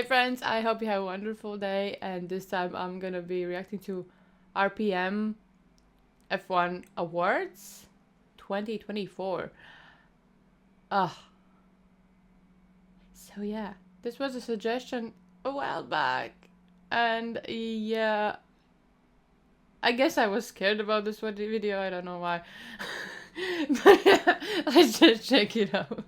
Hi friends, I hope you have a wonderful day, and this time I'm gonna be reacting to RPM F1 Awards 2024. So yeah, this was a suggestion a while back, and yeah, I guess I was scared about this video, I don't know why. But yeah, let's just check it out.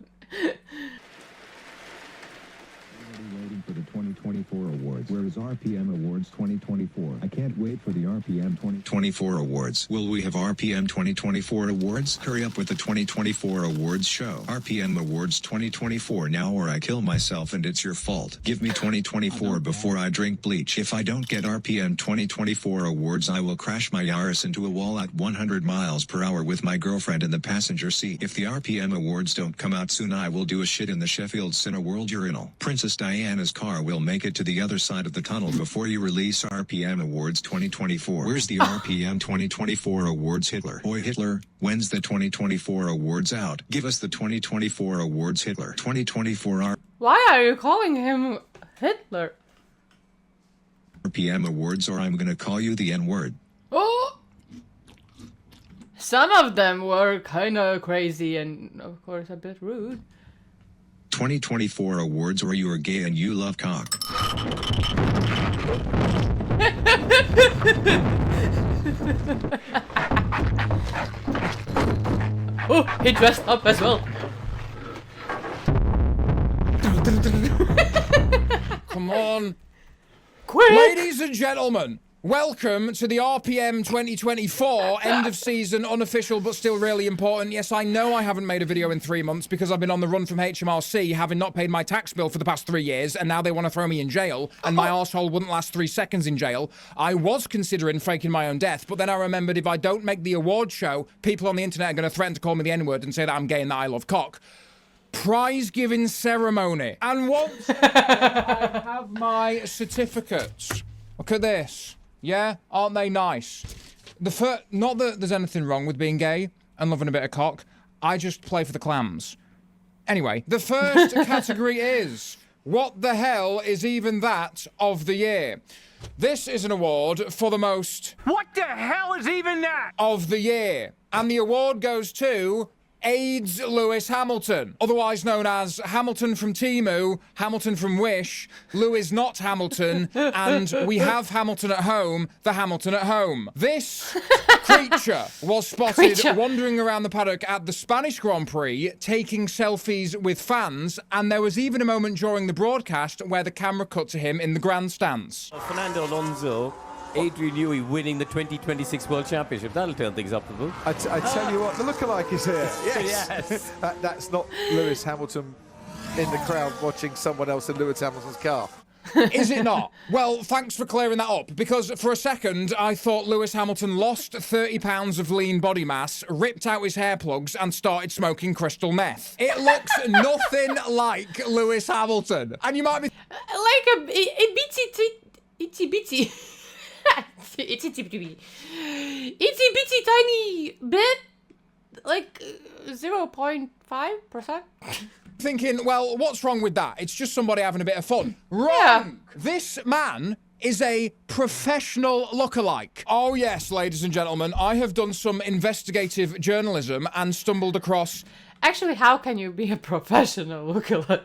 Waiting for the 2024 awards. Where is RPM Awards 2024? I can't wait for the RPM 2024 awards. Will we have RPM 2024 awards? Hurry up with the 2024 awards show. RPM Awards 2024 now, or I kill myself and it's your fault. Give me 2024 before I drink bleach. If I don't get RPM 2024 awards, I will crash my Yaris into a wall at 100 miles per hour with my girlfriend in the passenger seat. If the RPM awards don't come out soon, I will do a shit in the Sheffield Cineworld urinal. Princess Diana's car will make it to the other side of the tunnel before you release RPM Awards 2024. Where's the RPM 2024 awards, Hitler? Oi Hitler, when's the 2024 awards out? Give us the 2024 awards, Hitler. 2024 Why are you calling him Hitler? RPM awards, or I'm gonna call you the N-word. Oh! Some of them were kinda crazy and of course a bit rude. 2024 awards, or you are gay and you love cock. Oh, he dressed up as well. Come on. Quick! Ladies and gentlemen, welcome to the RPM 2024 end of season, unofficial but still really important. Yes, I know I haven't made a video in 3 months because I've been on the run from HMRC, having not paid my tax bill for the past 3 years, and now they want to throw me in jail, and my arsehole wouldn't last 3 seconds in jail. I was considering faking my own death, but then I remembered if I don't make the award show, people on the internet are going to threaten to call me the N-word and say that I'm gay and that I love cock. Prize-giving ceremony. And once I have my certificates. Look at this. Yeah, aren't they nice? Not that there's anything wrong with being gay and loving a bit of cock. I just play for the clams. Anyway, the first category is what the hell is even that of the year? This is an award for the most What the hell is even that? of the year. And the award goes to AIDS Lewis Hamilton, otherwise known as Hamilton from Temu, Hamilton from Wish, Lewis not Hamilton, and we have Hamilton at home, the Hamilton at home. This creature was spotted wandering around the paddock at the Spanish Grand Prix, taking selfies with fans, and there was even a moment during the broadcast where the camera cut to him in the grandstands. Fernando Alonso, Adrian Newey winning the 2026 World Championship. That'll turn things up a bit. I tell you what, the lookalike is here. Yes. Yes. That's not Lewis Hamilton in the crowd watching someone else in Lewis Hamilton's car. Is it not? Well, thanks for clearing that up, because for a second I thought Lewis Hamilton lost 30 pounds of lean body mass, ripped out his hair plugs and started smoking crystal meth. It looks nothing like Lewis Hamilton. And you might be... Like a itsy bitsy. Itsy bitsy tiny bit, like 0.5%. thinking, well, what's wrong with that? It's just somebody having a bit of fun. Wrong! Yeah. This man is a professional lookalike. Oh yes, ladies and gentlemen, I have done some investigative journalism and stumbled across... Actually, how can you be a professional lookalike?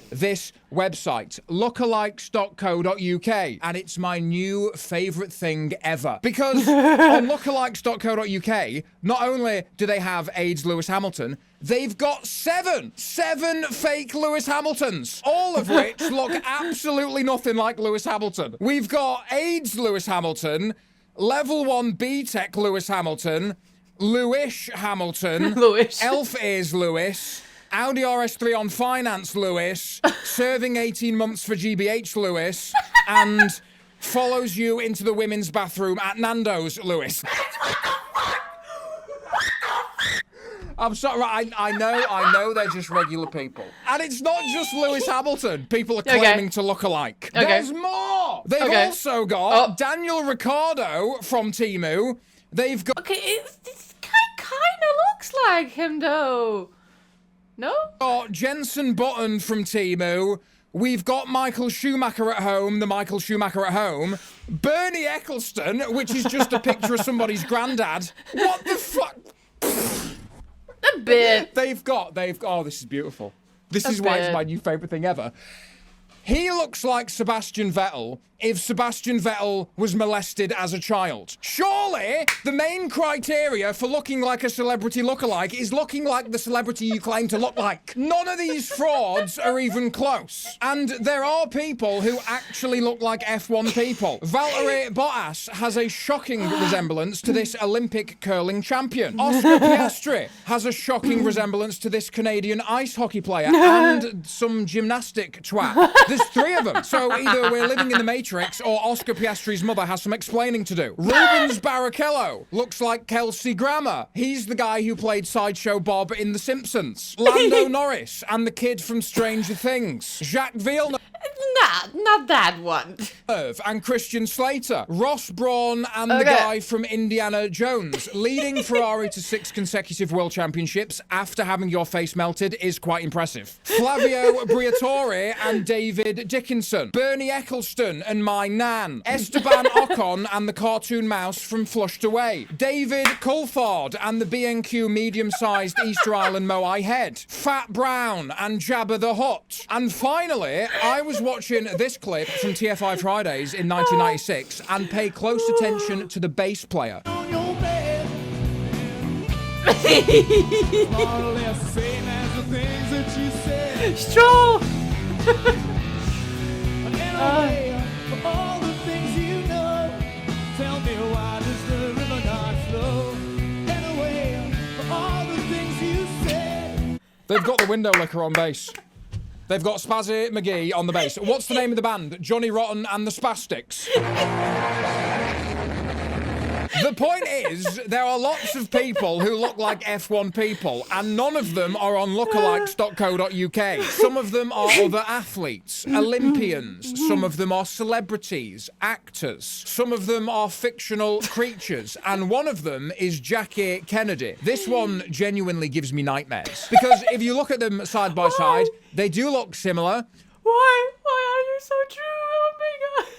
This website, lookalikes.co.uk, and it's my new favourite thing ever. Because on lookalikes.co.uk, not only do they have AIDS Lewis Hamilton, they've got seven fake Lewis Hamiltons, all of which look absolutely nothing like Lewis Hamilton. We've got AIDS Lewis Hamilton, Level 1 B-Tech Lewis Hamilton, Lewis Hamilton, Lewis. Elf Ears Lewis, Audi RS3 on finance Lewis, serving 18 months for GBH Lewis, and follows you into the women's bathroom at Nando's Lewis. I'm sorry, I know they're just regular people. And it's not just Lewis Hamilton people are claiming to look alike. Okay. There's more! They've also got Daniel Ricciardo from Temu. They've got... Okay, this kind of looks like him, though. No? Jensen Button from Temu. We've got Michael Schumacher at home, the Michael Schumacher at home. Bernie Eccleston, which is just a picture of somebody's granddad. What the fuck? A bit. Oh, this is beautiful. This is why it's my new favourite thing ever. He looks like Sebastian Vettel if Sebastian Vettel was molested as a child. Surely, the main criteria for looking like a celebrity lookalike is looking like the celebrity you claim to look like. None of these frauds are even close. And there are people who actually look like F1 people. Valtteri Bottas has a shocking resemblance to this Olympic curling champion. Oscar Piastri has a shocking resemblance to this Canadian ice hockey player and some gymnastic twat. There's 3 of them. So either we're living in the Matrix or Oscar Piastri's mother has some explaining to do. Rubens Barrichello looks like Kelsey Grammer. He's the guy who played Sideshow Bob in The Simpsons. Lando Norris and the kid from Stranger Things. Jacques Villeneuve. Not that one. And Christian Slater. Ross Brawn and the guy from Indiana Jones. Leading Ferrari to 6 consecutive world championships after having your face melted is quite impressive. Flavio Briatore and David Dickinson. Bernie Eccleston and my nan. Esteban Ocon and the cartoon mouse from Flushed Away. David Coulthard and the B&Q medium-sized Easter Island Moai head. Fat Brown and Jabba the Hutt. And finally, I was watching this clip from TFI Fridays in 1996 and pay close attention to the bass player. Stroll! They've got the window licker on bass. They've got Spazzy McGee on the bass. What's the name of the band? Johnny Rotten and the Spastics. The point is, there are lots of people who look like F1 people, and none of them are on lookalikes.co.uk. Some of them are other athletes, Olympians. Some of them are celebrities, actors. Some of them are fictional creatures, and one of them is Jackie Kennedy. This one genuinely gives me nightmares, because if you look at them side by side, they do look similar. Why are you so true? Oh my god.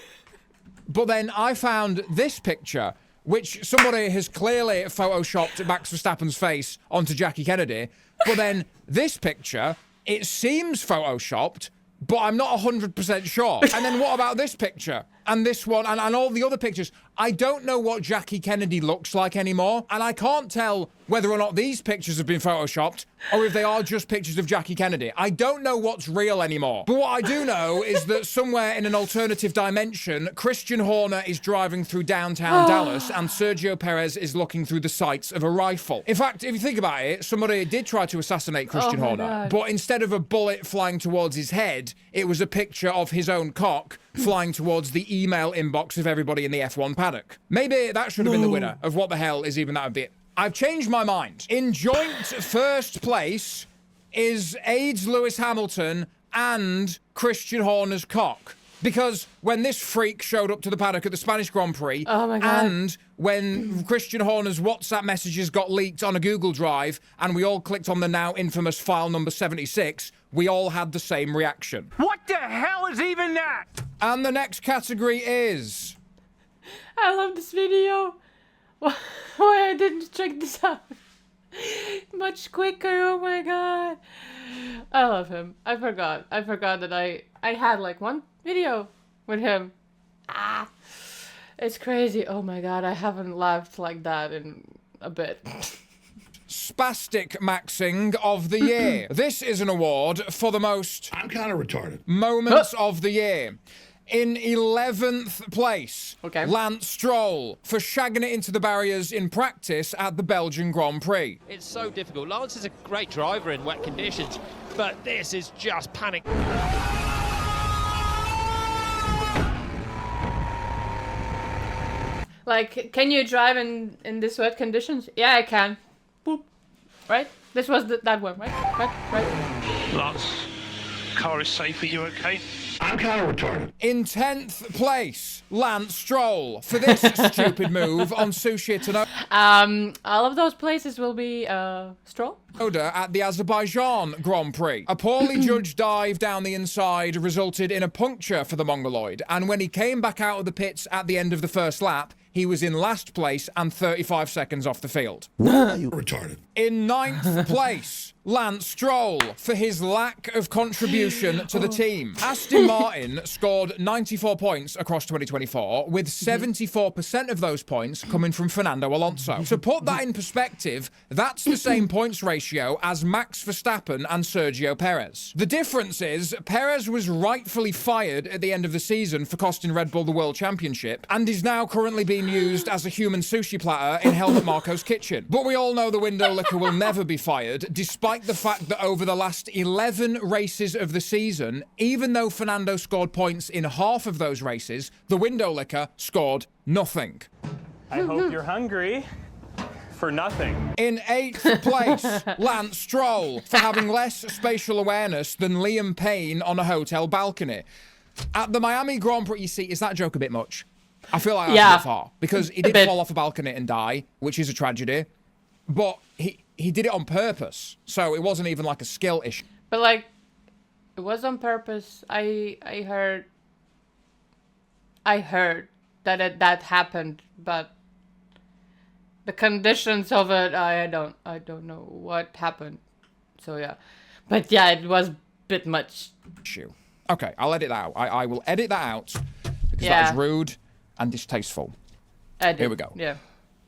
But then I found this picture, which somebody has clearly photoshopped Max Verstappen's face onto Jackie Kennedy. But then this picture, it seems photoshopped, but I'm not 100% sure. And then what about this picture? And this one, and all the other pictures? I don't know what Jackie Kennedy looks like anymore, and I can't tell whether or not these pictures have been photoshopped or if they are just pictures of Jackie Kennedy. I don't know what's real anymore. But what I do know is that somewhere in an alternative dimension, Christian Horner is driving through downtown Dallas and Sergio Perez is looking through the sights of a rifle. In fact, if you think about it, somebody did try to assassinate Christian Horner, but instead of a bullet flying towards his head, it was a picture of his own cock flying towards the email inbox of everybody in the F1 paddock. Maybe that should have been the winner of what the hell is even that a bit. I've changed my mind. In joint first place is AIDS Lewis Hamilton and Christian Horner's cock. Because when this freak showed up to the paddock at the Spanish Grand Prix, and when Christian Horner's WhatsApp messages got leaked on a Google Drive, and we all clicked on the now infamous file number 76, we all had the same reaction. What the hell is even that? And the next category is... I love this video. Why I didn't check this out much quicker? Oh my god. I love him. I forgot that I had like one video with him. It's crazy. Oh my god, I haven't laughed like that in a bit. Spastic Maxing of the Year. This is an award for the most... I'm kind of retarded. ...moments of the year. In 11th place, Lance Stroll for shagging it into the barriers in practice at the Belgian Grand Prix. It's so difficult. Lance is a great driver in wet conditions, but this is just panic. Like, can you drive in this wet conditions? Yeah, I can. Boop. Right? This was that one, right? Right? Lance, car is safe. Are you okay? I'm kind of retarded. In 10th place, Lance Stroll for this stupid move on Sushi Tsunoda All of those places will be Stroll. at the Azerbaijan Grand Prix. A poorly judged dive down the inside resulted in a puncture for the Mongoloid, and when he came back out of the pits at the end of the first lap, he was in last place and 35 seconds off the field. Why are you retarded? In 9th place, Lance Stroll for his lack of contribution to the team. Aston Martin scored 94 points across 2024, with 74% of those points coming from Fernando Alonso. To put that in perspective, that's the same points ratio as Max Verstappen and Sergio Perez. The difference is, Perez was rightfully fired at the end of the season for costing Red Bull the World Championship, and is now currently being used as a human sushi platter in Helmut Marko's kitchen. But we all know the window licker will never be fired, despite the fact that over the last 11 races of the season, even though Fernando scored points in half of those races, the window licker scored nothing. I hope you're hungry for nothing. In 8th place, Lance Stroll for having less spatial awareness than Liam Payne on a hotel balcony. At the Miami Grand Prix, you see, is that joke a bit much? I feel like that's a bit far, because he did fall off a balcony and die, which is a tragedy, but he did it on purpose, so it wasn't even like a skill issue. But like, it was on purpose. I heard that that happened, but the conditions of it, I don't know what happened. So yeah, but yeah, it was a bit much. Okay, I'll edit that out. I will edit that out because that is rude and distasteful. Here we go. Yeah.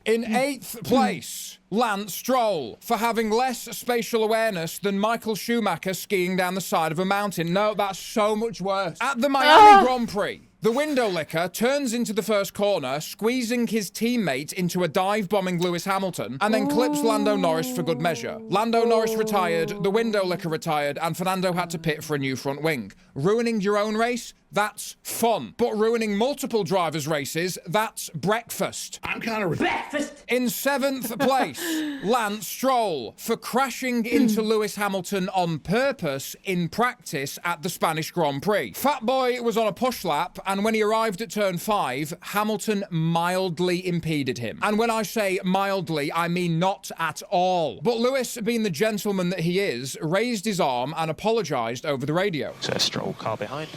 In 8th place, Lance Stroll for having less spatial awareness than Michael Schumacher skiing down the side of a mountain. No, that's so much worse. At the Miami Grand Prix, the window licker turns into the first corner, squeezing his teammate into a dive-bombing Lewis Hamilton, and then clips Lando Norris for good measure. Lando Norris retired, the window licker retired, and Fernando had to pit for a new front wing. Ruining your own race? That's fun. But ruining multiple drivers' races, that's breakfast. I'm kind of breakfast. In 7th place, Lance Stroll for crashing into Lewis Hamilton on purpose in practice at the Spanish Grand Prix. Fat Boy was on a push lap, and when he arrived at turn 5, Hamilton mildly impeded him. And when I say mildly, I mean not at all. But Lewis, being the gentleman that he is, raised his arm and apologised over the radio. So a Stroll car behind.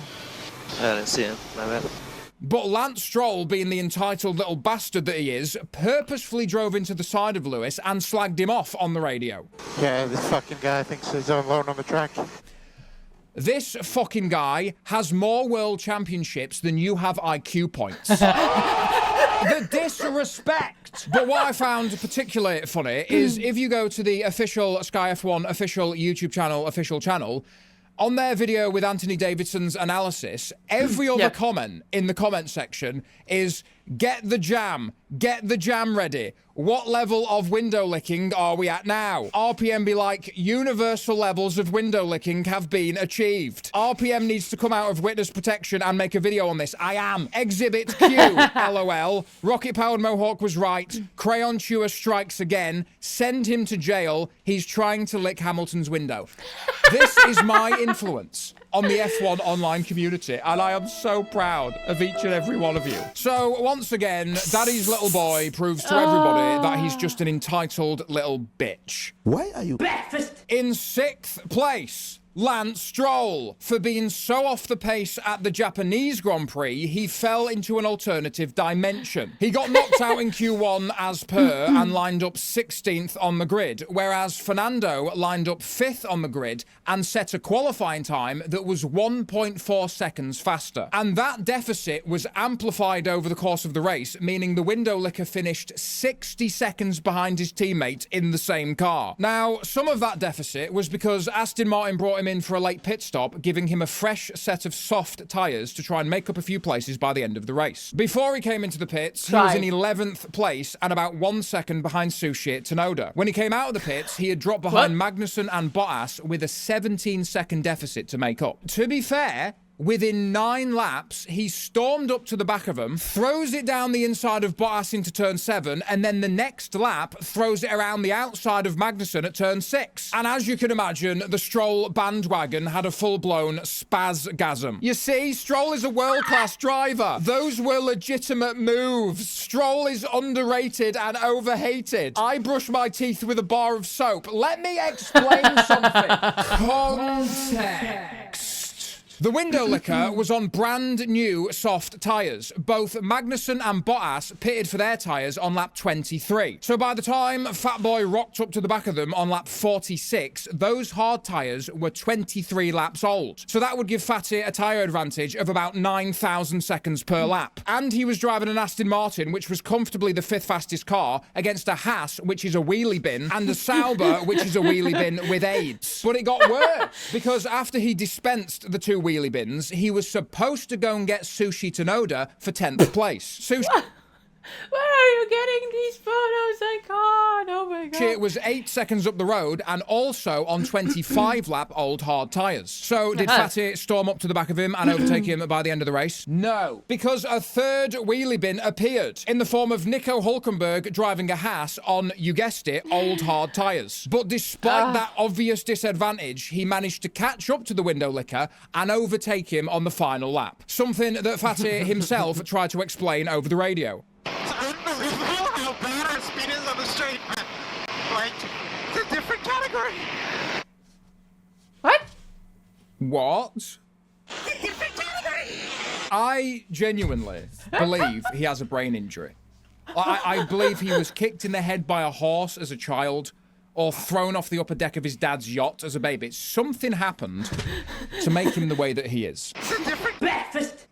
I didn't see him, my bad. But Lance Stroll, being the entitled little bastard that he is, purposefully drove into the side of Lewis and slagged him off on the radio. Yeah, this fucking guy thinks he's alone on the track. This fucking guy has more world championships than you have IQ points. The disrespect! But what I found particularly funny is if you go to the official Sky F1 official YouTube channel, on their video with Anthony Davidson's analysis, every other comment in the comment section is, get the jam ready. What level of window licking are we at now? RPM be like, universal levels of window licking have been achieved. RPM needs to come out of witness protection and make a video on this. I am. Exhibit Q, LOL. Rocket Powered Mohawk was right. Crayon Chewer strikes again. Send him to jail. He's trying to lick Hamilton's window. This is my influence on the F1 online community, and I am so proud of each and every one of you. So, once again, Daddy's little boy proves to everybody that he's just an entitled little bitch. Why are you breakfast? In 6th place, Lance Stroll for being so off the pace at the Japanese Grand Prix, he fell into an alternative dimension. He got knocked out in Q1 as per and lined up 16th on the grid, whereas Fernando lined up 5th on the grid and set a qualifying time that was 1.4 seconds faster. And that deficit was amplified over the course of the race, meaning the window licker finished 60 seconds behind his teammate in the same car. Now, some of that deficit was because Aston Martin brought him in for a late pit stop, giving him a fresh set of soft tyres to try and make up a few places by the end of the race. Before he came into the pits, he was in 11th place and about 1 second behind Sushi Tsunoda. When he came out of the pits, he had dropped behind Magnussen and Bottas with a 17-second deficit to make up. To be fair, within 9 laps, he stormed up to the back of him, throws it down the inside of Bottas into turn 7, and then the next lap throws it around the outside of Magnussen at turn 6. And as you can imagine, the Stroll bandwagon had a full-blown spasgasm. You see, Stroll is a world-class driver. Those were legitimate moves. Stroll is underrated and overhated. I brush my teeth with a bar of soap. Let me explain something. Context. The window licker was on brand new soft tyres. Both Magnussen and Bottas pitted for their tyres on lap 23. So by the time Fatboy rocked up to the back of them on lap 46, those hard tyres were 23 laps old. So that would give Fatty a tyre advantage of about 9,000 seconds per lap. And he was driving an Aston Martin, which was comfortably the 5th fastest car, against a Haas, which is a wheelie bin, and a Sauber, which is a wheelie bin with AIDS. But it got worse, because after he dispensed the 2 wheelie bins, he was supposed to go and get Sushi Tsunoda for 10th place. Sushi... Where are you getting these photos? I can't. Oh my god. It was 8 seconds up the road and also on 25 lap old hard tyres. So did Fatty storm up to the back of him and overtake him by the end of the race? No. Because a third wheelie bin appeared in the form of Nico Hulkenberg driving a Haas on, you guessed it, old hard tyres. But despite that obvious disadvantage, he managed to catch up to the window licker and overtake him on the final lap. Something that Fatty himself tried to explain over the radio. It's unbelievable how bad our speed is on the straight, man. Like, it's a different category. What? What? Different category. I genuinely believe he has a brain injury. I believe he was kicked in the head by a horse as a child or thrown off the upper deck of his dad's yacht as a baby. Something happened to make him the way that he is. It's a different breakfast.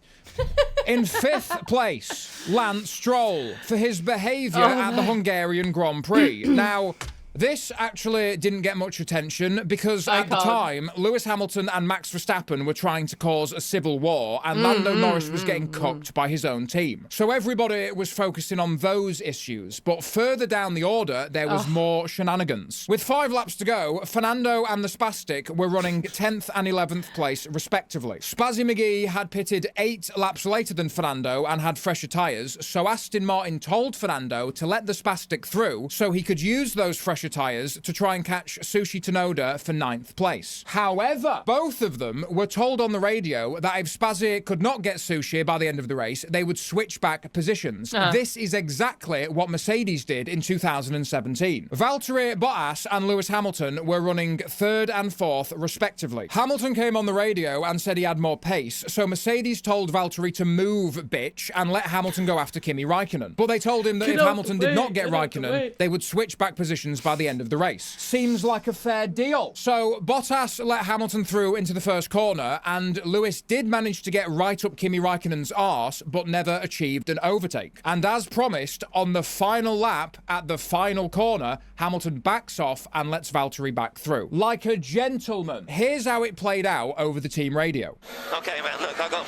In 5th place, Lance Stroll for his behaviour at the Hungarian Grand Prix. Now, this actually didn't get much attention because at the time, Lewis Hamilton and Max Verstappen were trying to cause a civil war and Lando Norris was getting cooked by his own team. So everybody was focusing on those issues, but further down the order, there was more shenanigans. With 5 laps to go, Fernando and the Spastic were running 10th and 11th place respectively. Spazzy McGee had pitted 8 laps later than Fernando and had fresher tyres, so Aston Martin told Fernando to let the Spastic through so he could use those fresher tyres to try and catch Sushi Tsunoda for 9th place. However, both of them were told on the radio that if Spazzy could not get Sushi by the end of the race, they would switch back positions. This is exactly what Mercedes did in 2017. Valtteri Bottas and Lewis Hamilton were running 3rd and 4th respectively. Hamilton came on the radio and said he had more pace, so Mercedes told Valtteri to move, bitch, and let Hamilton go after Kimi Raikkonen. But they told him that if Hamilton did not get Raikkonen, they would switch back positions by the end of the race. Seems like a fair deal. So Bottas let Hamilton through into the first corner, and Lewis did manage to get right up Kimi Raikkonen's arse, but never achieved an overtake. And as promised, on the final lap, at the final corner, Hamilton backs off and lets Valtteri back through. Like a gentleman. Here's how it played out over the team radio. Okay, man, look, I got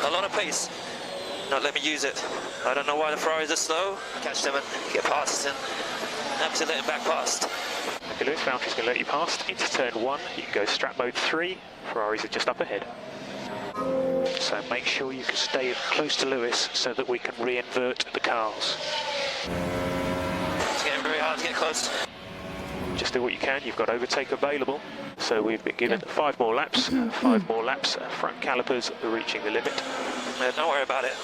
a lot of pace. Not let me use it. I don't know why the Ferraris are slow. Catch them and get past and have to let him back past. Okay, Lewis, Valtteri's going to let you past. Into turn 1, you can go strap mode 3. Ferraris are just up ahead. So make sure you can stay close to Lewis so that we can re-invert the cars. It's getting very hard to get close. Just do what you can. You've got overtake available. So we've been given 5 more laps. 5 more laps. Front calipers are reaching the limit. Don't worry about it.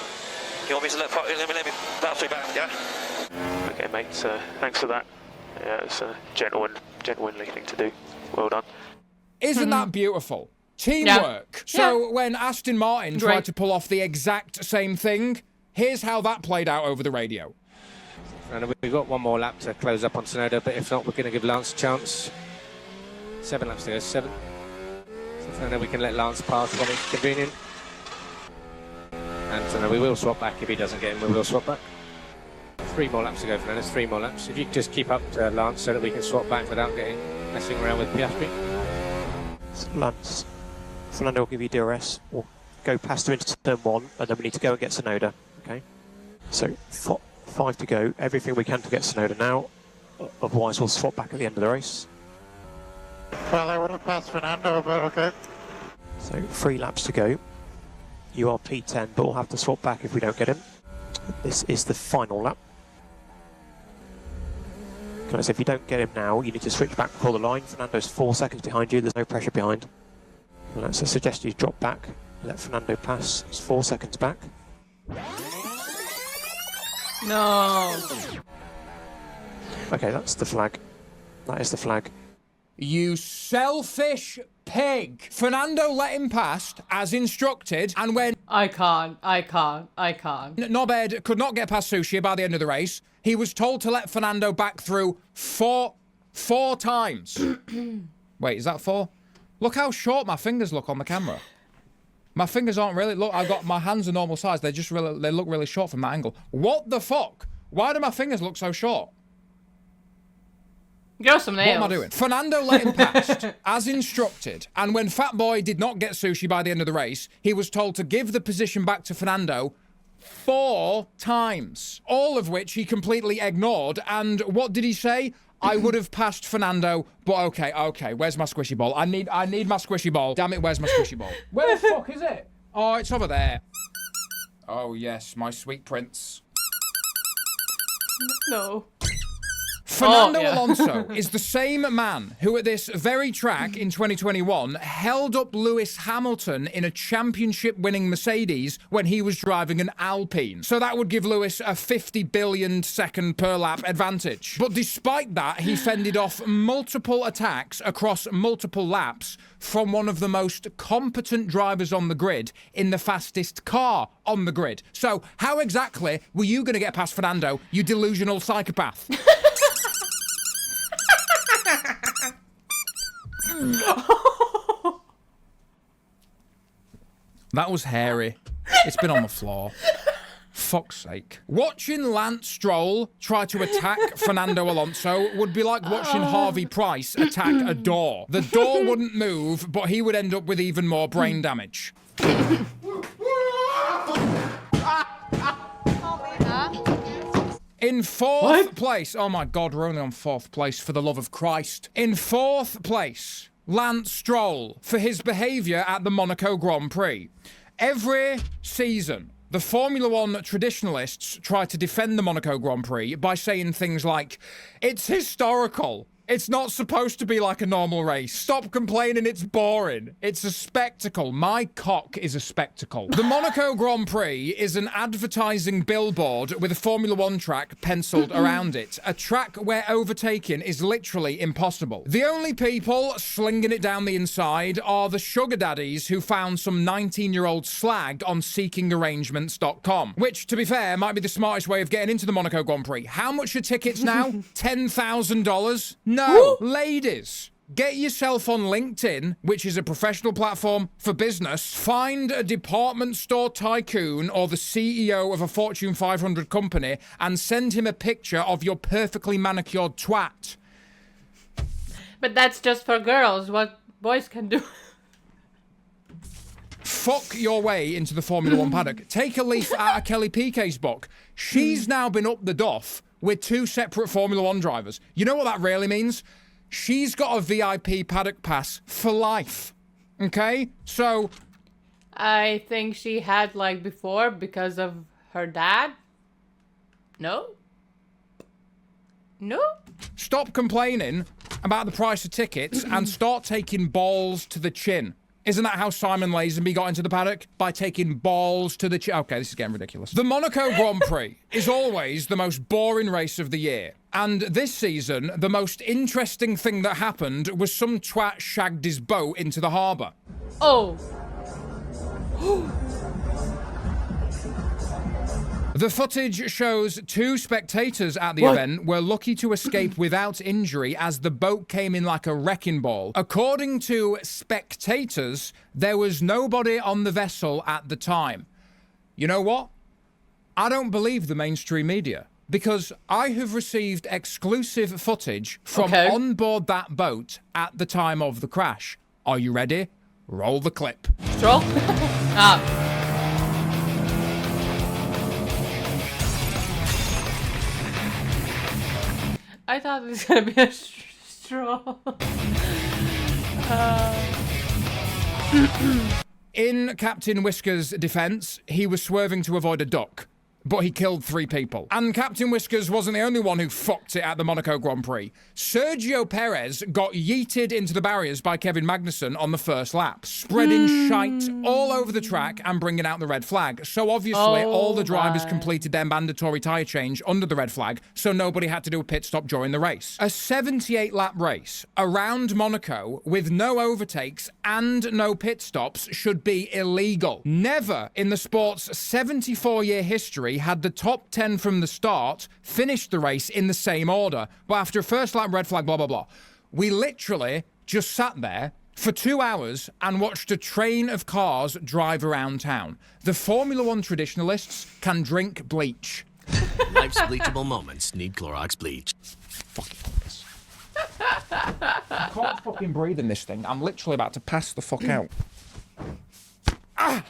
You want me to let me Valtteri back, yeah? Okay, mate. Thanks for that. Yeah, it's a gentlemanly thing to do. Well done. Isn't that beautiful? Teamwork. So when Aston Martin tried to pull off the exact same thing, here's how that played out over the radio. And we've got 1 more lap to close up on Tsunoda, but if not, we're going to give Lance a chance. 7 laps to go, 7. So then we can let Lance pass when it's convenient. And so we will swap back if he doesn't get in, we will swap back. 3 more laps to go, Fernando, 3 more laps. If you could just keep up to Lance so that we can swap back without messing around with Piastri. Lance, Fernando will give you DRS. We'll go past her into turn 1, and then we need to go and get Tsunoda, okay? So 5 to go, everything we can to get Tsunoda now, otherwise we'll swap back at the end of the race. Well, I would have passed Fernando, but okay. So 3 laps to go. You are P10, but we'll have to swap back if we don't get him. This is the final lap. So if you don't get him now, you need to switch back before the line. Fernando's 4 seconds behind you. There's no pressure behind. So I suggest you drop back. Let Fernando pass. It's 4 seconds back. No. Okay, that's the flag. That is the flag. You selfish pig. Fernando let him past as instructed, and when I can't. Knobhead could not get past Sushi by the end of the race, he was told to let Fernando back through four times. Wait, is that 4? Look how short my fingers look on the camera. My fingers aren't really, look, I've got, my hands are normal size. They look really short from that angle. What the fuck? Why do my fingers look so short? Grow some nails. What am I doing? Fernando let him past, as instructed, and when Fat Boy did not get Sushi by the end of the race, he was told to give the position back to Fernando 4 times, all of which he completely ignored, and what did he say? I would have passed Fernando, but okay, where's my squishy ball? I need my squishy ball. Damn it, where's my squishy ball? Where the fuck is it? Oh, it's over there. Oh yes, my sweet prince. No. Fernando Alonso is the same man who at this very track in 2021 held up Lewis Hamilton in a championship-winning Mercedes when he was driving an Alpine. So that would give Lewis a 50 billion second per lap advantage. But despite that, he fended off multiple attacks across multiple laps from one of the most competent drivers on the grid in the fastest car on the grid. So how exactly were you going to get past Fernando, you delusional psychopath? That was hairy. It's been on the floor. Fuck's sake. Watching Lance Stroll try to attack Fernando Alonso would be like watching Harvey Price attack a door. The door wouldn't move, but he would end up with even more brain damage. In 4th place, oh my God, we're only on 4th place, for the love of Christ. In 4th place, Lance Stroll, for his behaviour at the Monaco Grand Prix. Every season, the Formula One traditionalists try to defend the Monaco Grand Prix by saying things like, it's historical. It's not supposed to be like a normal race. Stop complaining, it's boring. It's a spectacle. My cock is a spectacle. The Monaco Grand Prix is an advertising billboard with a Formula One track penciled around it. A track where overtaking is literally impossible. The only people slinging it down the inside are the sugar daddies who found some 19-year-old slag on seekingarrangements.com. Which, to be fair, might be the smartest way of getting into the Monaco Grand Prix. How much are tickets now? $10,000? No, ladies, get yourself on LinkedIn, which is a professional platform for business. Find a department store tycoon or the CEO of a Fortune 500 company and send him a picture of your perfectly manicured twat. But that's just for girls. What boys can do. Fuck your way into the Formula One paddock. Take a leaf out of Kelly Piquet's book. She's now been up the duff with 2 separate Formula One drivers. You know what that really means? She's got a VIP paddock pass for life. Okay? So... I think she had, like, before because of her dad. No? No? Stop complaining about the price of tickets and start taking balls to the chin. Isn't that how Simon Lazenby got into the paddock? By taking balls to the chin. Okay, this is getting ridiculous. The Monaco Grand Prix is always the most boring race of the year. And this season, the most interesting thing that happened was some twat shagged his boat into the harbour. Oh. The footage shows 2 spectators at the event were lucky to escape without injury as the boat came in like a wrecking ball. According to spectators, there was nobody on the vessel at the time. You know what? I don't believe the mainstream media because I have received exclusive footage from on board that boat at the time of the crash. Are you ready? Roll the clip. Stroll? I thought it was gonna be a straw. In Captain Whisker's defense, he was swerving to avoid a duck, but he killed 3 people. And Captain Whiskers wasn't the only one who fucked it at the Monaco Grand Prix. Sergio Perez got yeeted into the barriers by Kevin Magnussen on the first lap, spreading shite all over the track and bringing out the red flag. So obviously all the drivers completed their mandatory tyre change under the red flag, so nobody had to do a pit stop during the race. A 78-lap race around Monaco with no overtakes and no pit stops should be illegal. Never in the sport's 74-year history had the top 10 from the start finished the race in the same order, but after a first lap red flag, blah, blah, blah. We literally just sat there for 2 hours and watched a train of cars drive around town. The Formula One traditionalists can drink bleach. Life's bleachable moments need Clorox bleach. Fucking this. I can't fucking breathe in this thing. I'm literally about to pass the fuck out. Ah!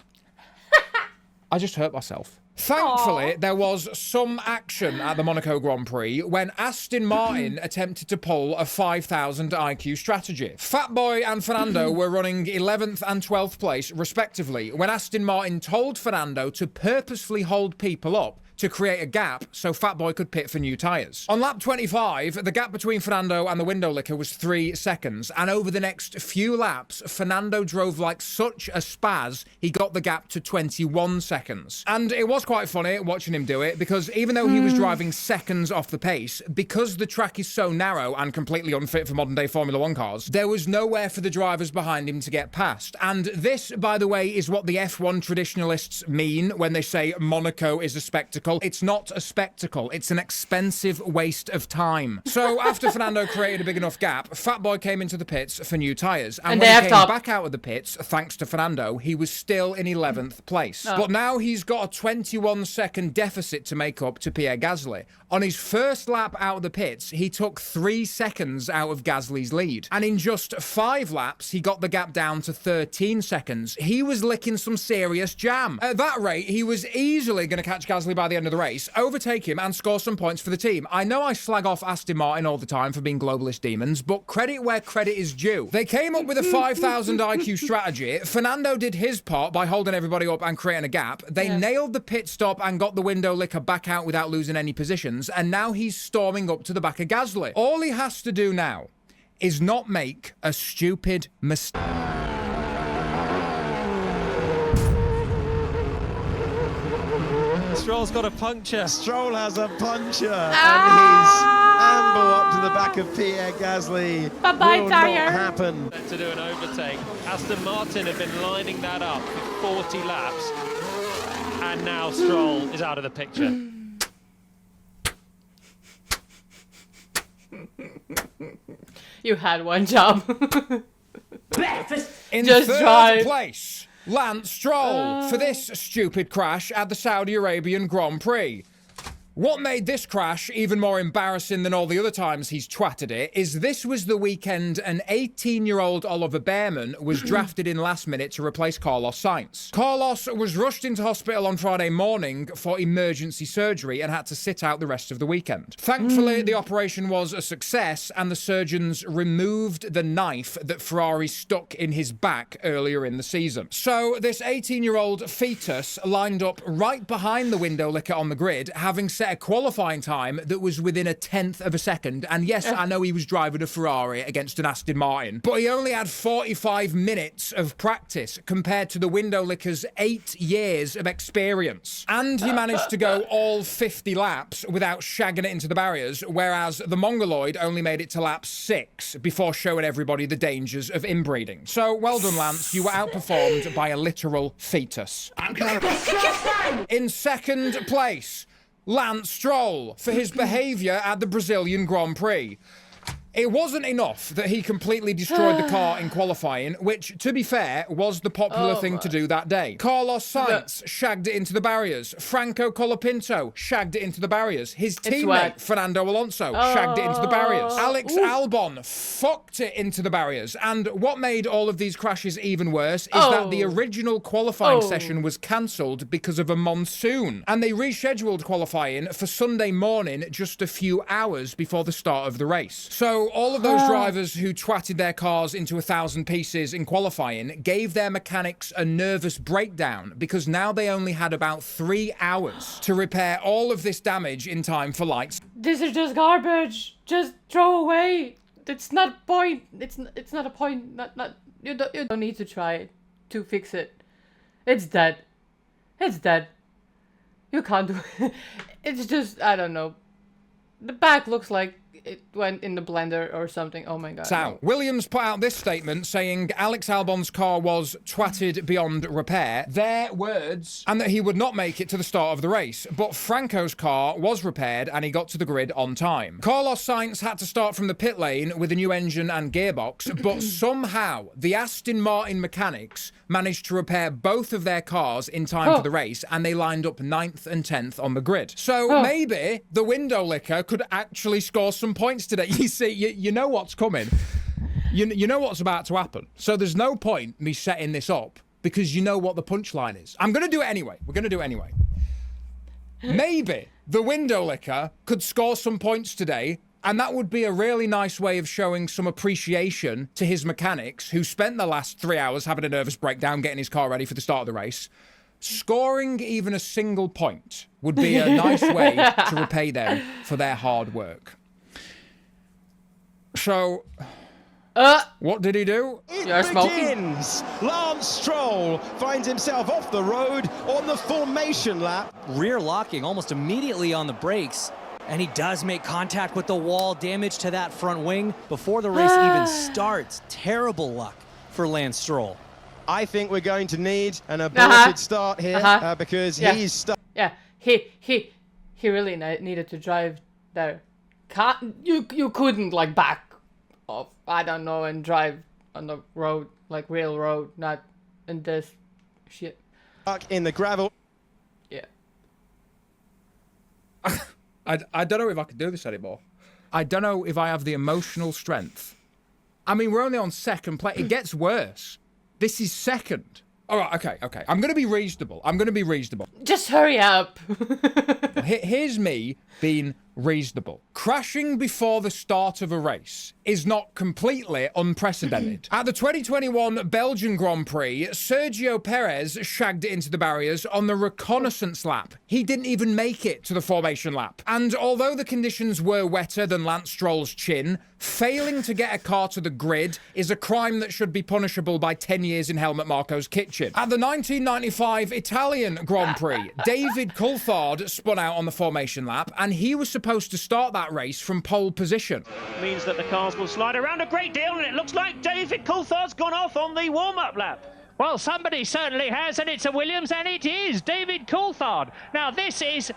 I just hurt myself. Thankfully, there was some action at the Monaco Grand Prix when Aston Martin attempted to pull a 5,000 IQ strategy. Fatboy and Fernando were running 11th and 12th place, respectively, when Aston Martin told Fernando to purposefully hold people up to create a gap so Fatboy could pit for new tyres. On lap 25, the gap between Fernando and the window licker was 3 seconds, and over the next few laps, Fernando drove like such a spaz, he got the gap to 21 seconds. And it was quite funny watching him do it, because even though he was driving seconds off the pace, because the track is so narrow and completely unfit for modern-day Formula One cars, there was nowhere for the drivers behind him to get past. And this, by the way, is what the F1 traditionalists mean when they say Monaco is a spectacle. It's not a spectacle. It's an expensive waste of time. So after Fernando created a big enough gap, Fatboy came into the pits for new tyres. And when he came back out of the pits, thanks to Fernando, he was still in 11th place. But now he's got a 21-second deficit to make up to Pierre Gasly. On his first lap out of the pits, he took 3 seconds out of Gasly's lead. And in just 5 laps, he got the gap down to 13 seconds. He was licking some serious jam. At that rate, he was easily going to catch Gasly by the end of the race, overtake him and score some points for the team. I know I slag off Aston Martin all the time for being globalist demons, but credit where credit is due. They came up with a 5,000 IQ strategy. Fernando did his part by holding everybody up and creating a gap. They nailed the pit stop and got the window licker back out without losing any positions, and now he's storming up to the back of Gasly. All he has to do now is not make a stupid mistake. Stroll's got a puncture. Stroll has a puncture, and his amble up to the back of Pierre Gasly will not happen. To do an overtake. Aston Martin have been lining that up for 40 laps, and now Stroll is out of the picture. You had one job. In Just third drive. place, Lance Stroll for this stupid crash at the Saudi Arabian Grand Prix. What made this crash even more embarrassing than all the other times he's twatted it is this was the weekend an 18-year-old Oliver Behrman was drafted in last minute to replace Carlos Sainz. Carlos was rushed into hospital on Friday morning for emergency surgery and had to sit out the rest of the weekend. Thankfully, the operation was a success and the surgeons removed the knife that Ferrari stuck in his back earlier in the season. So this 18-year-old fetus lined up right behind the window licker on the grid, having set a qualifying time that was within 1/10 of a second. And yes, I know he was driving a Ferrari against an Aston Martin, but he only had 45 minutes of practice compared to the window licker's 8 years of experience. And he managed to go all 50 laps without shagging it into the barriers, whereas the Mongoloid only made it to lap 6 before showing everybody the dangers of inbreeding. So well done, Lance. You were outperformed by a literal fetus. In second place, Lance Stroll for his behaviour at the Brazilian Grand Prix. It wasn't enough that he completely destroyed the car in qualifying, which, to be fair, was the popular thing to do that day. Carlos Sainz shagged it into the barriers. Franco Colapinto shagged it into the barriers. His teammate, Fernando Alonso, shagged it into the barriers. Alex Albon fucked it into the barriers. And what made all of these crashes even worse is that the original qualifying session was cancelled because of a monsoon. And they rescheduled qualifying for Sunday morning just a few hours before the start of the race. So So all of those drivers who twatted their cars into 1,000 pieces in qualifying gave their mechanics a nervous breakdown because now they only had about 3 hours to repair all of this damage in time for lights. This is just garbage. Just throw away. It's not point. It's not a point. You don't need to try it to fix it. It's dead. It's dead. You can't do it. It's just, I don't know. The back looks like it went in the blender or something. Oh my god. No. Williams put out this statement saying Alex Albon's car was twatted beyond repair, their words, and that he would not make it to the start of the race. But Franco's car was repaired and he got to the grid on time. Carlos Sainz had to start from the pit lane with a new engine and gearbox, but somehow the Aston Martin mechanics managed to repair both of their cars in time for the race, and they lined up 9th and 10th on the grid. So maybe the window licker could actually score some points today. You see, you know what's coming. You know what's about to happen. So there's no point me setting this up because you know what the punchline is. I'm going to do it anyway. We're going to do it anyway. Maybe the window licker could score some points today, and that would be a really nice way of showing some appreciation to his mechanics who spent the last 3 hours having a nervous breakdown getting his car ready for the start of the race. Scoring even a single point would be a nice way to repay them for their hard work. So, what did he do? It begins. Lance Stroll finds himself off the road on the formation lap. Rear locking almost immediately on the brakes, and he does make contact with the wall, damage to that front wing before the race even starts. Terrible luck for Lance Stroll. I think we're going to need an aborted start here because he's stuck. Yeah, he really needed to drive there. You couldn't like back off, I don't know, and drive on the road, like real road, not in this shit. Stuck in the gravel. Yeah. I don't know if I can do this anymore. I don't know if I have the emotional strength. I mean, we're only on second place. It gets worse. This is second. All right, okay. I'm going to be reasonable. Just hurry up. Here's me being reasonable. Crashing before the start of a race is not completely unprecedented. At the 2021 Belgian Grand Prix, Sergio Perez shagged it into the barriers on the reconnaissance lap. He didn't even make it to the formation lap. And although the conditions were wetter than Lance Stroll's chin, failing to get a car to the grid is a crime that should be punishable by 10 years in Helmut Marko's kitchen. At the 1995 Italian Grand Prix, David Coulthard spun out on the formation lap, and he was supposed to start that race from pole position. Means that the cars will slide around a great deal, and it looks like David Coulthard's gone off on the warm-up lap. Well, somebody certainly has, and it's a Williams, and it is David Coulthard. Now, this is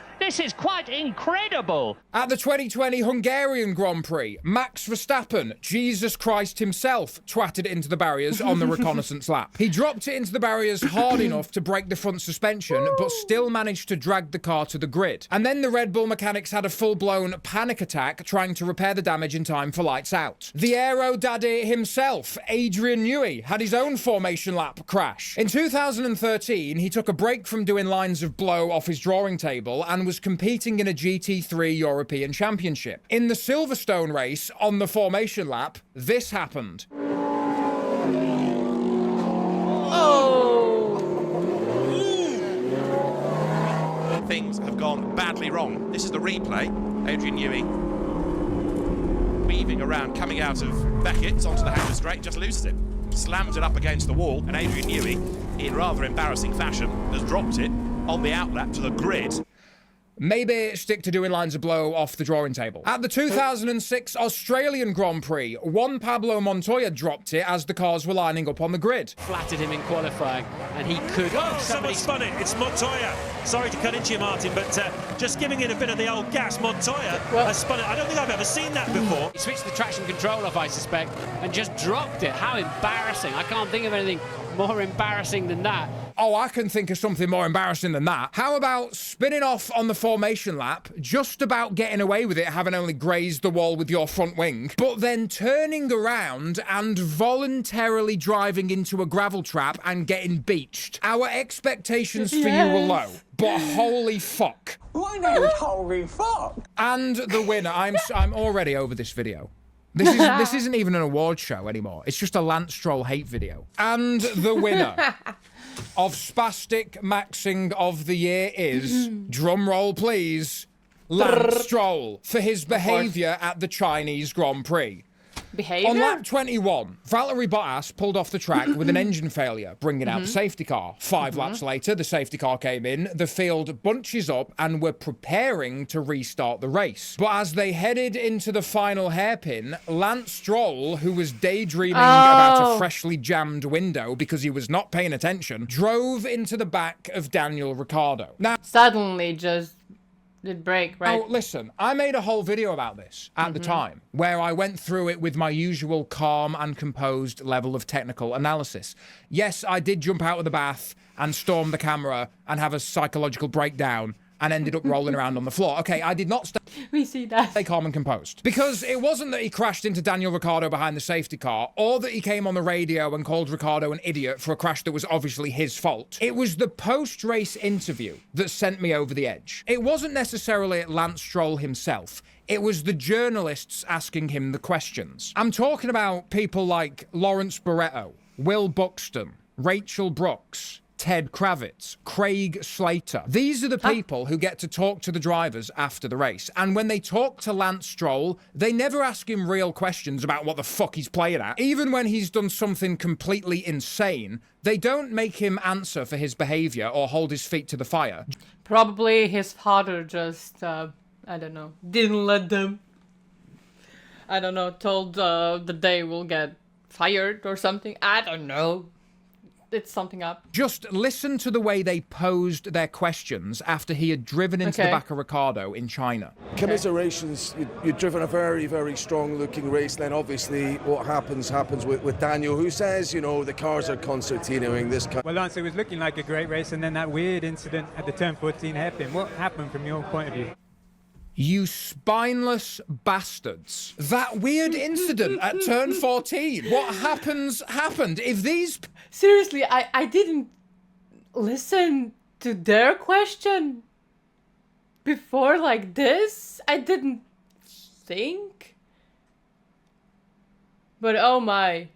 quite incredible. At the 2020 Hungarian Grand Prix, Max Verstappen, Jesus Christ himself, twatted it into the barriers on the reconnaissance lap. He dropped it into the barriers hard enough to break the front suspension, but still managed to drag the car to the grid. And then the Red Bull mechanics had a full-blown panic attack trying to repair the damage in time for lights out. The aero daddy himself, Adrian Newey, had his own formation lap crash. In 2013, he took a break from doing lines of blow off his drawing table and was competing in a GT3 European Championship. In the Silverstone race, on the formation lap, this happened. Things have gone badly wrong. This is the replay. Adrian Newey weaving around, coming out of Beckett's onto the Hanger straight, just loses it. Slams it up against the wall, and Adrian Newey, in rather embarrassing fashion, has dropped it on the outlap to the grid. Maybe stick to doing lines of blow off the drawing table. At the 2006 Australian Grand Prix, Juan Pablo Montoya dropped it as the cars were lining up on the grid. Flattered him in qualifying, and he could... Oh, someone spun it. It's Montoya. Sorry to cut into you, Martin, but just giving it a bit of the old gas. Montoya has spun it. I don't think I've ever seen that before. He switched the traction control off, I suspect, and just dropped it. How embarrassing. I can't think of anything more embarrassing than that. Oh, I can think of something more embarrassing than that. How about spinning off on the formation lap, just about getting away with it, having only grazed the wall with your front wing, but then turning around and voluntarily driving into a gravel trap and getting beached? Our expectations for you were low, but holy fuck. My name's holy fuck. And the winner, I'm already over this video. This isn't even an award show anymore. It's just a Lance Stroll hate video. And the winner of Spastic Maxing of the Year is, drum roll please, Lance Stroll for his behaviour at the Chinese Grand Prix. Behaviour? On lap 21, Valtteri Bottas pulled off the track with an engine failure, bringing out the safety car. 5 laps later, the safety car came in, the field bunches up and were preparing to restart the race. But as they headed into the final hairpin, Lance Stroll, who was daydreaming about a freshly jammed window because he was not paying attention, drove into the back of Daniel Ricciardo. Now, suddenly just did break, right? Oh, listen, I made a whole video about this at the time, where I went through it with my usual calm and composed level of technical analysis. Yes, I did jump out of the bath and storm the camera and have a psychological breakdown and ended up rolling around on the floor. Okay, I did not stay calm and composed. Because it wasn't that he crashed into Daniel Ricciardo behind the safety car, or that he came on the radio and called Ricciardo an idiot for a crash that was obviously his fault. It was the post-race interview that sent me over the edge. It wasn't necessarily Lance Stroll himself. It was the journalists asking him the questions. I'm talking about people like Lawrence Barretto, Will Buxton, Rachel Brooks, Ted Kravitz, Craig Slater. These are the people who get to talk to the drivers after the race. And when they talk to Lance Stroll, they never ask him real questions about what the fuck he's playing at. Even when he's done something completely insane, they don't make him answer for his behavior or hold his feet to the fire. Probably his father just, I don't know, didn't let them, I don't know, told that they will get fired or something. I don't know. It's something up. Just listen to the way they posed their questions after he had driven into the back of Ricciardo in China. Commiserations, you've driven a very, very strong-looking race. Then obviously what happens with Daniel, who says, you know, the cars are concertinoing this car. Well, Lance, it was looking like a great race, and then that weird incident at the turn 14 hairpin. What happened from your point of view? You spineless bastards. That weird incident at turn 14. What happened. If these... Seriously, I didn't listen to their question before like this. I didn't think. But oh my.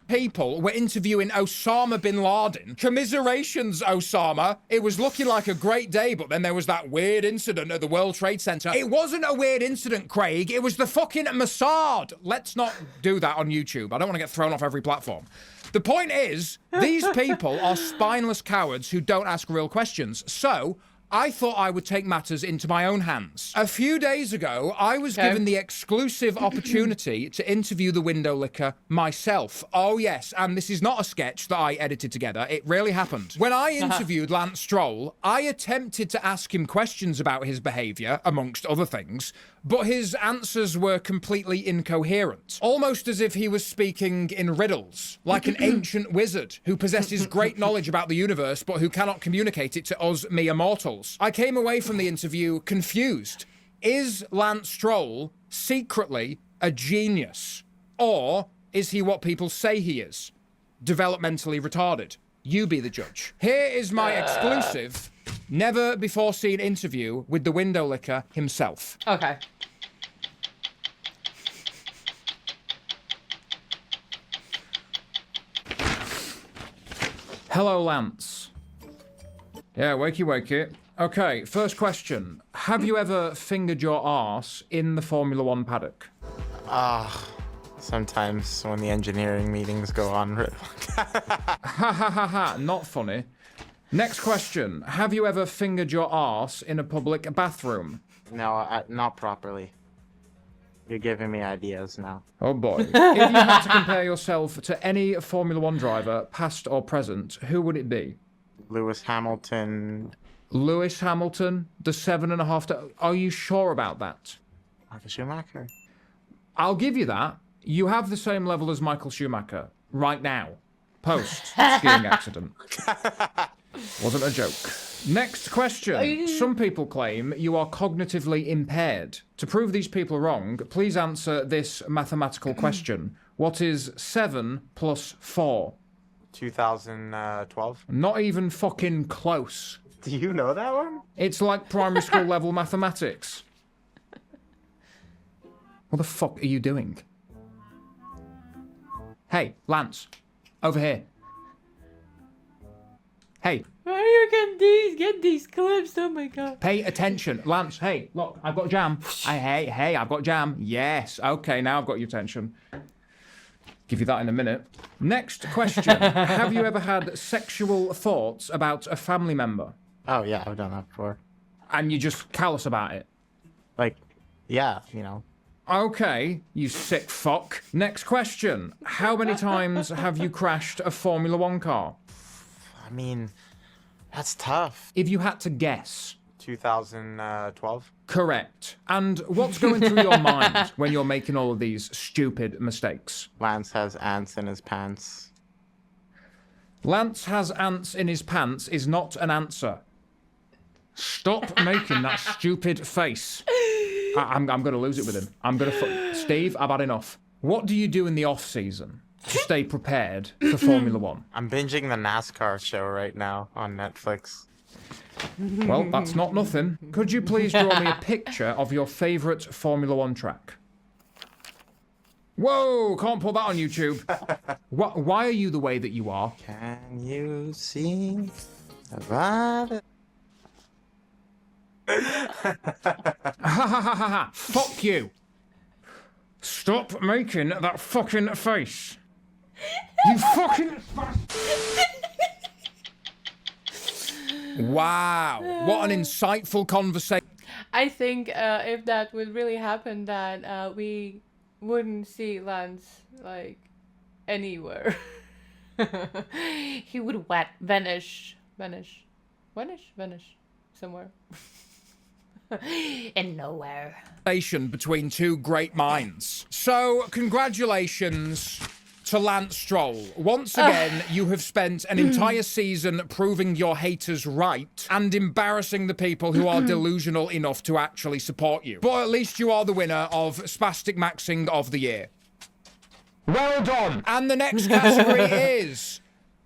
People were interviewing Osama bin Laden. Commiserations, Osama. It was looking like a great day, but then there was that weird incident at the World Trade Center. It wasn't a weird incident, Craig. It was the fucking Mossad. Let's not do that on YouTube. I don't want to get thrown off every platform. The point is, these people are spineless cowards who don't ask real questions. So, I thought I would take matters into my own hands. A few days ago, I was given the exclusive opportunity to interview the window licker myself. Oh yes, and this is not a sketch that I edited together. It really happened. When I interviewed Lance Stroll, I attempted to ask him questions about his behaviour, amongst other things, but his answers were completely incoherent. Almost as if he was speaking in riddles, like an ancient wizard who possesses great knowledge about the universe, but who cannot communicate it to us mere mortals. I came away from the interview confused. Is Lance Stroll secretly a genius? Or is he what people say he is? Developmentally retarded? You be the judge. Here is my exclusive, never before seen interview with the window licker himself. Okay. Hello, Lance. Yeah, wakey wakey. Okay, first question. Have you ever fingered your arse in the Formula One paddock? Sometimes when the engineering meetings go on. Ha ha ha ha, not funny. Next question. Have you ever fingered your arse in a public bathroom? No, not properly. You're giving me ideas now. Oh boy. If you had to compare yourself to any Formula One driver, past or present, who would it be? Lewis Hamilton. Lewis Hamilton? The 7.5... Are you sure about that? Michael Schumacher. I'll give you that. You have the same level as Michael Schumacher. Right now. Post skiing accident. Wasn't a joke. Next question. Some people claim you are cognitively impaired. To prove these people wrong, please answer this mathematical question. What is 7 plus 4? 2012. Not even fucking close. Do you know that one? It's like primary school level mathematics. What the fuck are you doing? Hey, Lance. Over here. Hey. Where you get these clips? Oh my god. Pay attention. Lance, hey, look, I've got jam. Hey, I've got jam. Yes. Okay, now I've got your attention. Give you that in a minute. Next question. Have you ever had sexual thoughts about a family member? Oh, yeah, I've done that before. And you just callous about it? Like, yeah, you know. Okay, you sick fuck. Next question. How many times have you crashed a Formula 1 car? I mean, that's tough. If you had to guess. 2012. Correct. And what's going through your mind when you're making all of these stupid mistakes? Lance has ants in his pants. Lance has ants in his pants is not an answer. Stop making that stupid face. I'm going to lose it with him. Steve, I've had enough. What do you do in the off-season to stay prepared for Formula 1? I'm binging the NASCAR show right now on Netflix. Well, that's not nothing. Could you please draw me a picture of your favourite Formula 1 track? Whoa, can't put that on YouTube. Why are you the way that you are? Can you see about it? Ha ha ha ha ha! Fuck you! Stop making that fucking face! You fucking... Wow, what an insightful conversation. I think if that would really happen, that we wouldn't see Lance, like, anywhere. He would vanish somewhere. In nowhere. Between two great minds. So, congratulations to Lance Stroll. Once again, you have spent an entire season proving your haters right and embarrassing the people who are delusional enough to actually support you. But at least you are the winner of Spastic Maxing of the Year. Well done. And the next category is...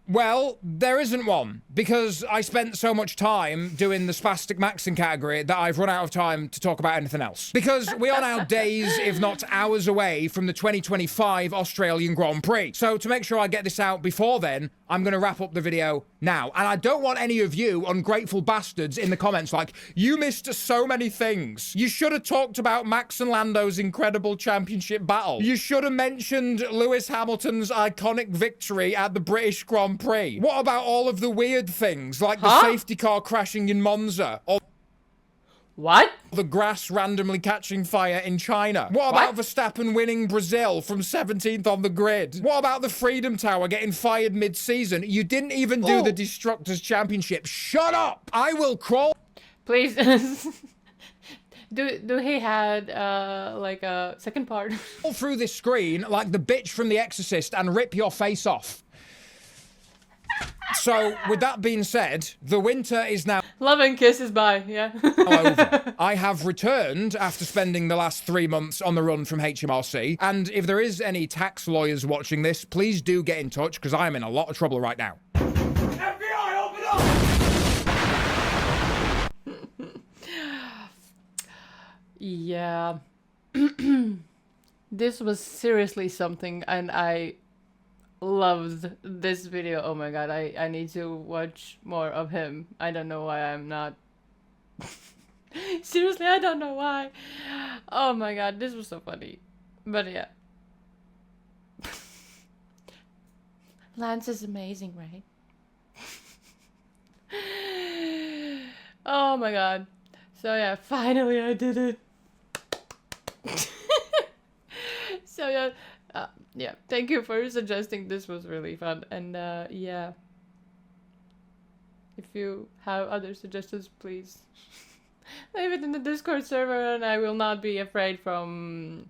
Well, there isn't one, because I spent so much time doing the Spastic Maxing category that I've run out of time to talk about anything else. Because we are now days, if not hours away from the 2025 Australian Grand Prix. So to make sure I get this out before then, I'm going to wrap up the video now. And I don't want any of you ungrateful bastards in the comments like, you missed so many things. You should have talked about Max and Lando's incredible championship battle. You should have mentioned Lewis Hamilton's iconic victory at the British Grand Prix. What about all of the weird things, like the safety car crashing in Monza? Or what? The grass randomly catching fire in China. What about Verstappen winning Brazil from 17th on the grid? What about the Freedom Tower getting fired mid-season? You didn't even do the Destructors Championship. Shut up! I will crawl... Please. Do he had like a second part? All through this screen like the bitch from The Exorcist and rip your face off. So, with that being said, the winter is now... Love and kisses, bye, yeah. over. I have returned after spending the last 3 months on the run from HMRC, and if there is any tax lawyers watching this, please do get in touch, because I am in a lot of trouble right now. FBI, open up! Yeah. This was seriously something, and I loved this video. Oh my god, I need to watch more of him. I don't know why I'm not. Seriously, I don't know why. Oh my god, this was so funny. But yeah. Lance is amazing, right? Oh my god. So yeah, finally I did it. So yeah. Yeah, thank you for suggesting. This was really fun. And yeah, if you have other suggestions, please leave it in the Discord server, and I will not be afraid from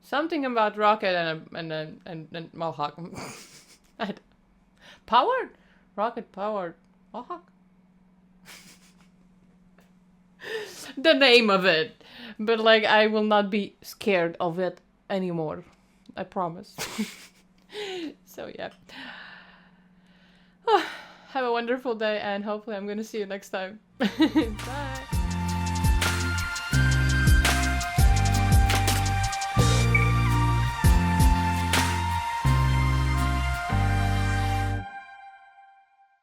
something about rocket and Mohawk. Powered? Rocket powered Mohawk? The name of it. But like, I will not be scared of it anymore. I promise. So yeah. Oh, have a wonderful day, and hopefully I'm gonna see you next time. Bye.